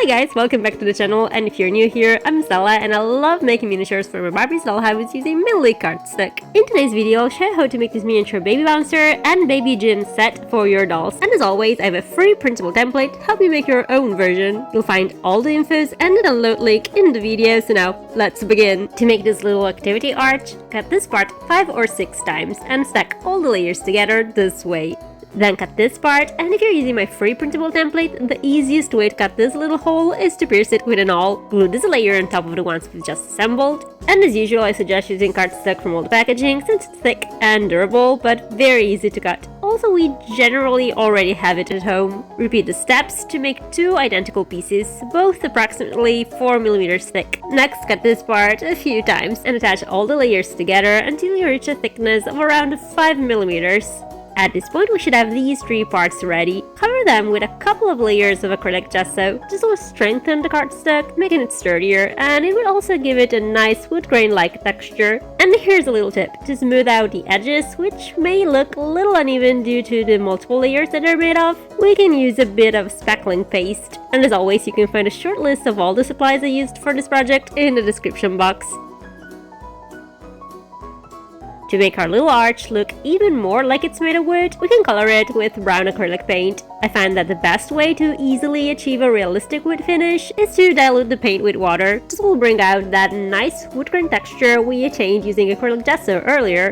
guys, welcome back to the channel, and if you're new here, I'm Stella and I love making miniatures for my Barbie's dollhouse using mainly cardstock. In today's video, I'll show you how to make this miniature baby bouncer and baby gym set for your dolls. And as always, I have a free printable template to help you make your own version. You'll find all the infos and the download link in the video, so now let's begin. To make this little activity arch, cut this part 5 or 6 times and stack all the layers together this way. Then cut this part, and if you're using my free printable template, the easiest way to cut this little hole is to pierce it with an awl. Glue this layer on top of the ones we've just assembled. And as usual, I suggest using cardstock from all the packaging since it's thick and durable, but very easy to cut. Also, we generally already have it at home. Repeat the steps to make 2 identical pieces, both approximately 4mm thick. Next, cut this part a few times and attach all the layers together until you reach a thickness of around 5mm. At this point, we should have these 3 parts ready. Cover them with a couple of layers of acrylic gesso. This will strengthen the cardstock, making it sturdier, and it will also give it a nice wood grain-like texture. And here's a little tip to smooth out the edges, which may look a little uneven due to the multiple layers that they're made of. We can use a bit of spackling paste. And as always, you can find a short list of all the supplies I used for this project in the description box. To make our little arch look even more like it's made of wood, we can color it with brown acrylic paint. I find that the best way to easily achieve a realistic wood finish is to dilute the paint with water. This will bring out that nice wood grain texture we attained using acrylic gesso earlier.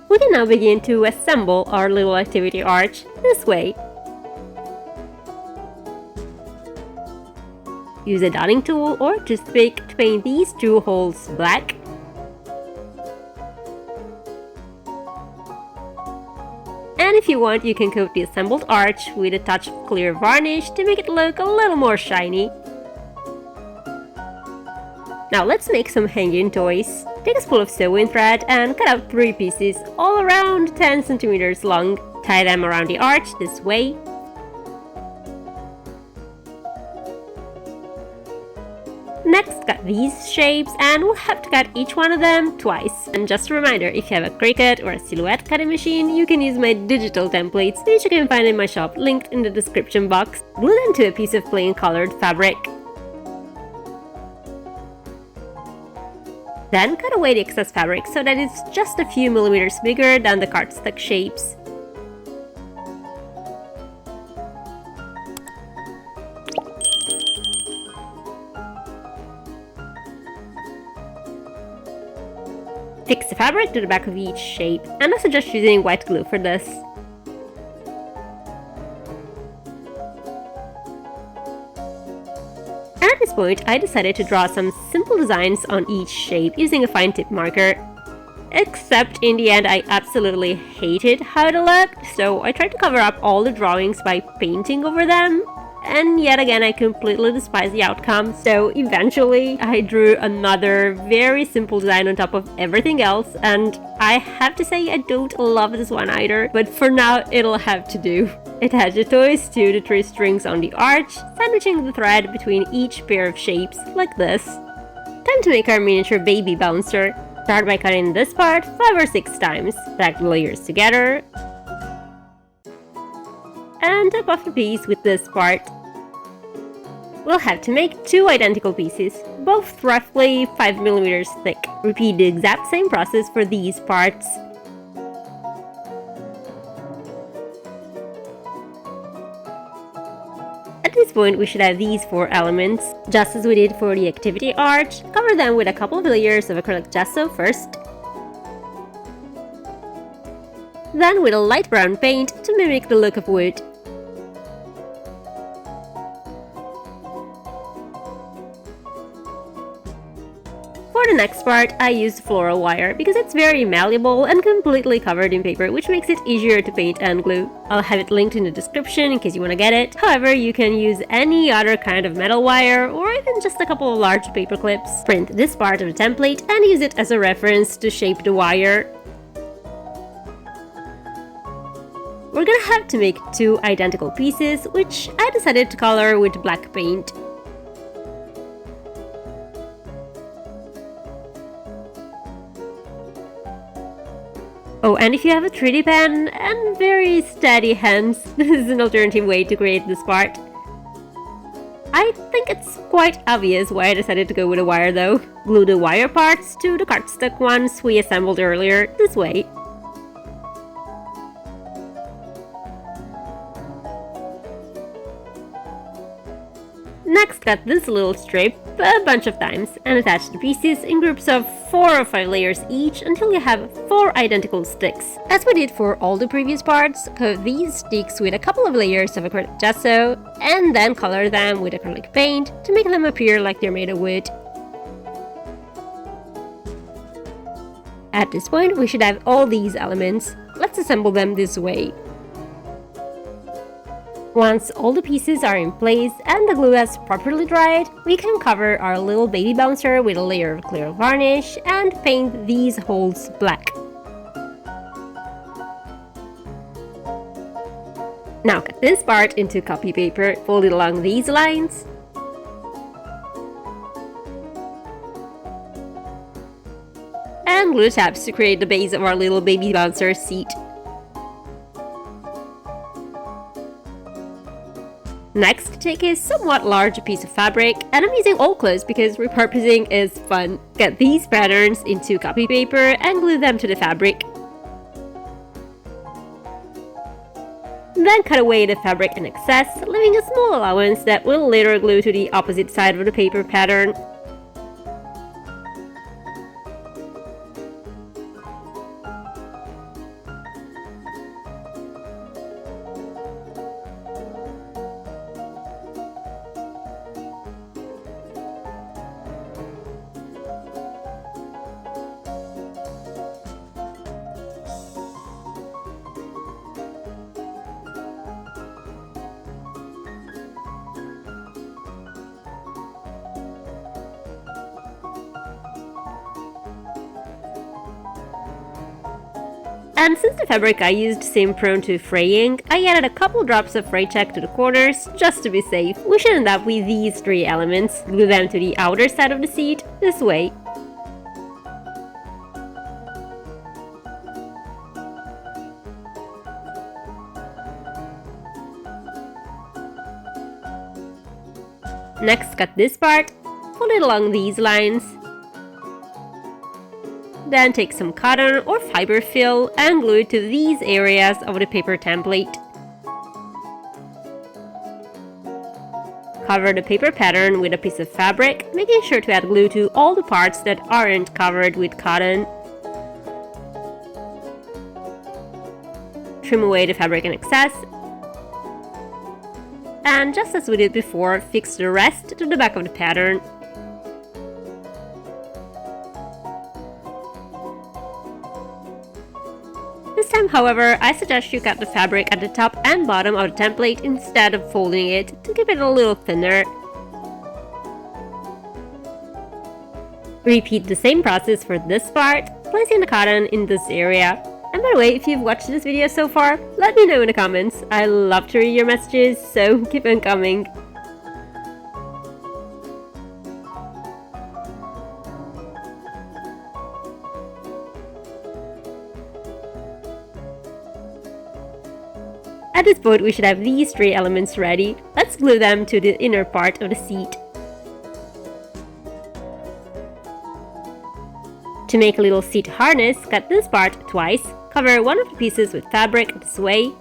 We can now begin to assemble our little activity arch this way. Use a dotting tool or toothpick to paint these 2 holes black. And if you want, you can coat the assembled arch with a touch of clear varnish to make it look a little more shiny. Now let's make some hanging toys. Take a spool of sewing thread and cut out 3 pieces, all around 10 centimeters long. Tie them around the arch this way. Next, cut these shapes, and we'll have to cut each one of them twice. And just a reminder, if you have a Cricut or a Silhouette cutting machine, you can use my digital templates, which you can find in my shop, linked in the description box. Glue them to a piece of plain colored fabric. Then cut away the excess fabric so that it's just a few millimeters bigger than the cardstock shapes. Fix the fabric to the back of each shape, and I suggest using white glue for this. And at this point, I decided to draw some simple designs on each shape using a fine tip marker. Except in the end, I absolutely hated how it looked, so I tried to cover up all the drawings by painting over them. And yet again, I completely despise the outcome, so eventually I drew another very simple design on top of everything else, and I have to say I don't love this one either, but for now it'll have to do. Attach the toys to the 3 strings on the arch, sandwiching the thread between each pair of shapes, like this. Time to make our miniature baby bouncer. Start by cutting this part 5 or 6 times, stack the layers together, and top off the piece with this part. We'll have to make 2 identical pieces, both roughly 5mm thick. Repeat the exact same process for these parts. At this point, we should have these 4 elements. Just as we did for the activity arch, cover them with a couple of layers of acrylic gesso first. Then with a light brown paint to mimic the look of wood. For the next part, I used floral wire because it's very malleable and completely covered in paper, which makes it easier to paint and glue. I'll have it linked in the description in case you want to get it. However, you can use any other kind of metal wire or even just a couple of large paper clips. Print this part of the template and use it as a reference to shape the wire. We're gonna have to make 2 identical pieces, which I decided to color with black paint. Oh, and if you have a 3D pen and very steady hands, this is an alternative way to create this part. I think it's quite obvious why I decided to go with a wire though. Glue the wire parts to the cardstock ones we assembled earlier, this way. Next, cut this little strip a bunch of times and attach the pieces in groups of 4 or 5 layers each until you have 4 identical sticks. As we did for all the previous parts, coat these sticks with a couple of layers of acrylic gesso and then color them with acrylic paint to make them appear like they're made of wood. At this point, we should have all these elements. Let's assemble them this way. Once all the pieces are in place and the glue has properly dried, we can cover our little baby bouncer with a layer of clear varnish and paint these holes black. Now cut this part into copy paper, fold it along these lines. And glue the tabs to create the base of our little baby bouncer seat. Next, take a somewhat large piece of fabric, and I'm using old clothes because repurposing is fun. Get these patterns into copy paper and glue them to the fabric. Then cut away the fabric in excess, leaving a small allowance that will later glue to the opposite side of the paper pattern. And since the fabric I used seemed prone to fraying, I added a couple drops of fray check to the corners, just to be safe. We should end up with these 3 elements. Glue them to the outer side of the seat, this way. Next, cut this part, fold it along these lines. Then take some cotton or fiber fill and glue it to these areas of the paper template. Cover the paper pattern with a piece of fabric, making sure to add glue to all the parts that aren't covered with cotton. Trim away the fabric in excess. And just as we did before, fix the rest to the back of the pattern. This time, however, I suggest you cut the fabric at the top and bottom of the template instead of folding it to keep it a little thinner. Repeat the same process for this part, placing the cotton in this area. And by the way, if you've watched this video so far, let me know in the comments. I love to read your messages, so keep on coming. At this point, we should have these 3 elements ready. Let's glue them to the inner part of the seat. To make a little seat harness, cut this part twice. Cover one of the pieces with fabric this way.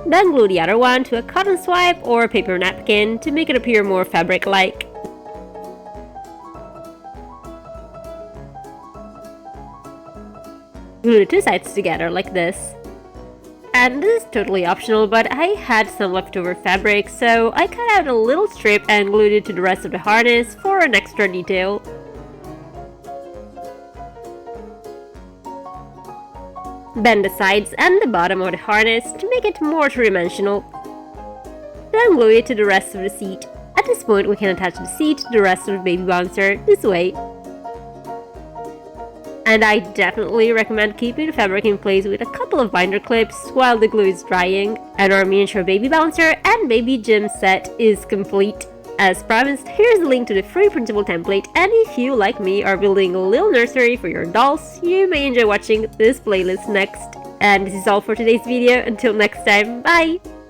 Then glue the other one to a cotton swipe or paper napkin to make it appear more fabric-like. Glue the 2 sides together like this. And this is totally optional, but I had some leftover fabric, so I cut out a little strip and glued it to the rest of the harness for an extra detail. Bend the sides and the bottom of the harness to make it more three-dimensional. Then glue it to the rest of the seat. At this point, we can attach the seat to the rest of the baby bouncer this way. And I definitely recommend keeping the fabric in place with a couple of binder clips while the glue is drying. And our miniature baby bouncer and baby gym set is complete. As promised, here's the link to the free printable template, and if you, like me, are building a little nursery for your dolls, you may enjoy watching this playlist next. And this is all for today's video. Until next time, bye!